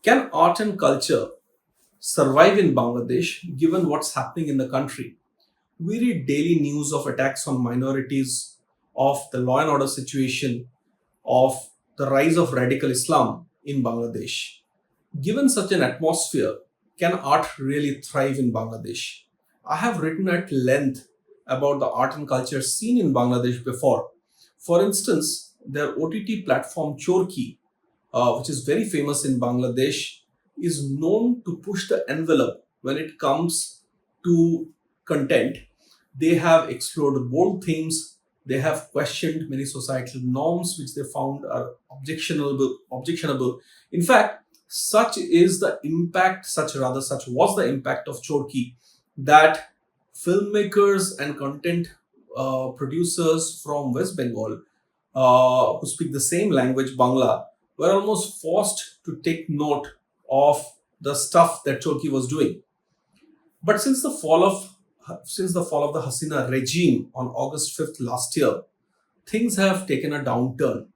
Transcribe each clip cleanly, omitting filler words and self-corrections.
Can art and culture survive in Bangladesh given what's happening in the country? We read daily news of attacks on minorities, of the law and order situation, of the rise of radical Islam in Bangladesh. Given such an atmosphere, can art really thrive in Bangladesh? I have written at length about the art and culture scene in Bangladesh before. For instance, their OTT platform Chorki, which is very famous in Bangladesh, is known to push the envelope when it comes to content. They have explored bold themes. They have questioned many societal norms which they found are objectionable. In fact, such was the impact of Chorki that filmmakers and content producers from West Bengal who speak the same language, Bangla, were almost forced to take note of the stuff that Turkey was doing. But since the fall of the Hasina regime on August 5th last year, things have taken a downturn,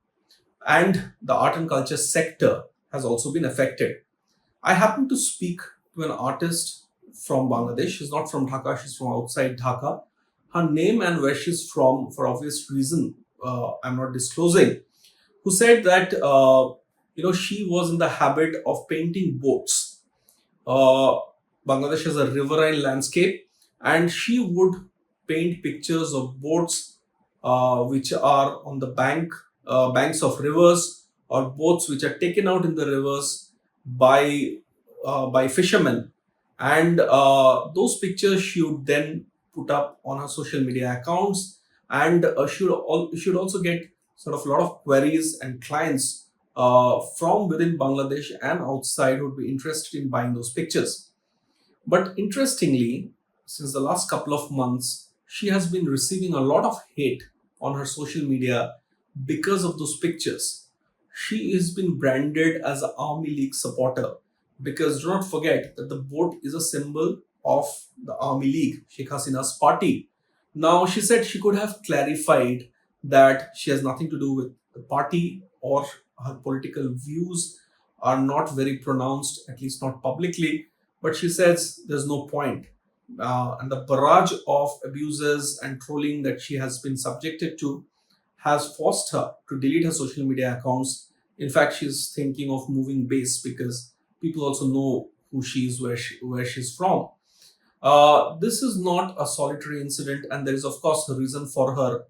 and the art and culture sector has also been affected. I happened to speak to an artist from Bangladesh. She's not from Dhaka, she's from outside Dhaka. Her name and where she's from, for obvious reason, I'm not disclosing, who said that she was in the habit of painting boats. Uh, Bangladesh has a riverine landscape, and she would paint pictures of boats which are on the banks of rivers, or boats which are taken out in the rivers by fishermen, and those pictures she would then put up on her social media accounts, and she would also get sort of a lot of queries and clients from within Bangladesh and outside who would be interested in buying those pictures. But interestingly, since the last couple of months, she has been receiving a lot of hate on her social media because of those pictures. She has been branded as an Awami League supporter because do not forget that the boat is a symbol of the Awami League, Sheikh Hasina's party. Now, she said she could have clarified that she has nothing to do with the party, or her political views are not very pronounced, at least not publicly. But she says there's no point. And the barrage of abuses and trolling that she has been subjected to has forced her to delete her social media accounts. In fact, she's thinking of moving base because people also know who she is, where she's from. This is not a solitary incident, and there is, of course, a reason for her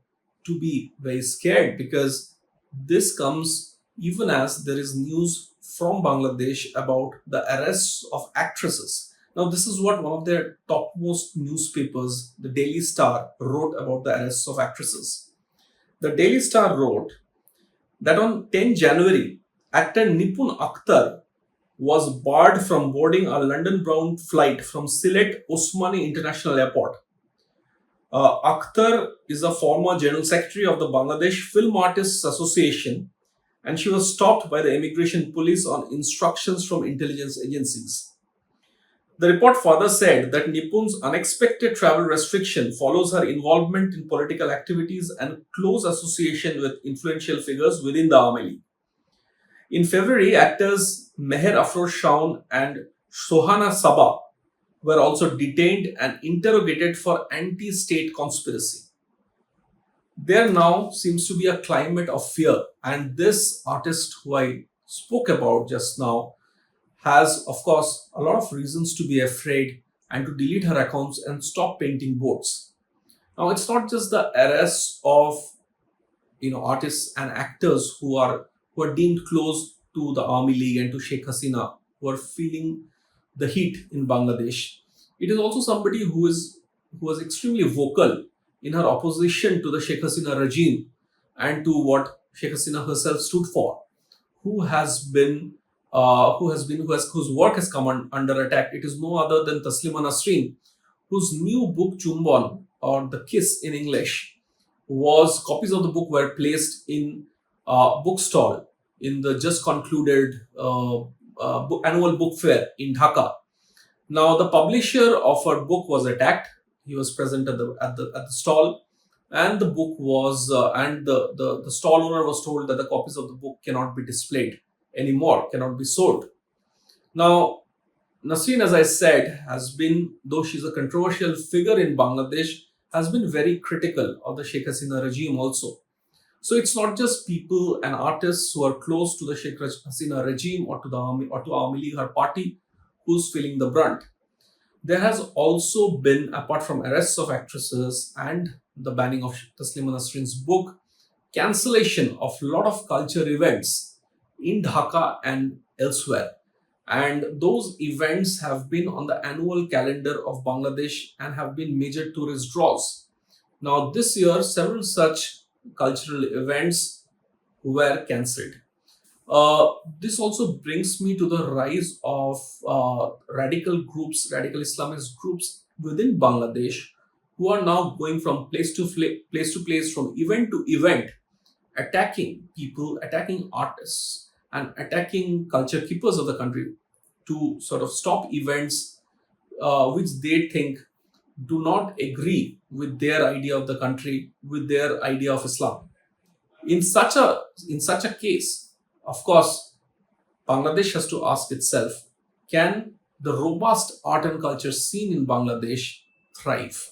to be very scared because this comes even as there is news from Bangladesh about the arrests of actresses. Now, this is what one of their topmost newspapers, the Daily Star, wrote about the arrests of actresses. The Daily Star wrote that on 10 January, actor Nipun Akhtar was barred from boarding a London-bound flight from Sylhet Osmani International Airport. Akhtar is a former General Secretary of the Bangladesh Film Artists Association, and she was stopped by the immigration police on instructions from intelligence agencies. The report further said that Nipun's unexpected travel restriction follows her involvement in political activities and close association with influential figures within the Awami League. In February, actors Meher Afroz Shaun and Sohana Sabah were also detained and interrogated for anti-state conspiracy. There now seems to be a climate of fear, and this artist who I spoke about just now has, of course, a lot of reasons to be afraid and to delete her accounts and stop painting boats. Now, it's not just the arrests of artists and actors who are deemed close to the Army League and to Sheikh Hasina, who are feeling the heat in Bangladesh. It is also somebody who was extremely vocal in her opposition to the Sheikh Hasina regime and to what Sheikh Hasina herself stood for, whose work has come under attack. It is no other than Taslima Nasreen, whose new book Chumban, or The Kiss in English, was copies of the book were placed in a bookstall in the just concluded annual book fair in Dhaka. Now, the publisher of her book was attacked. He was present at the stall, and the book was and the stall owner was told that the copies of the book cannot be displayed anymore, cannot be sold. Now, Nasreen, as I said, has been, though she's a controversial figure in Bangladesh, has been very critical of the Sheikh Hasina regime also. So it's not just people and artists who are close to the Sheikh Hasina regime or to the Awami League, her party, who's feeling the brunt. There has also been, apart from arrests of actresses and the banning of Taslima Nasreen's book, cancellation of a lot of culture events in Dhaka and elsewhere. And those events have been on the annual calendar of Bangladesh and have been major tourist draws. Now, this year, several such cultural events were cancelled. This also brings me to the rise of radical groups, radical Islamist groups within Bangladesh, who are now going from place to place, from event to event, attacking people, attacking artists, and attacking culture keepers of the country to sort of stop events which they think do not agree with their idea of the country, with their idea of Islam. In such a case, of course, Bangladesh has to ask itself: can the robust art and culture scene in Bangladesh thrive?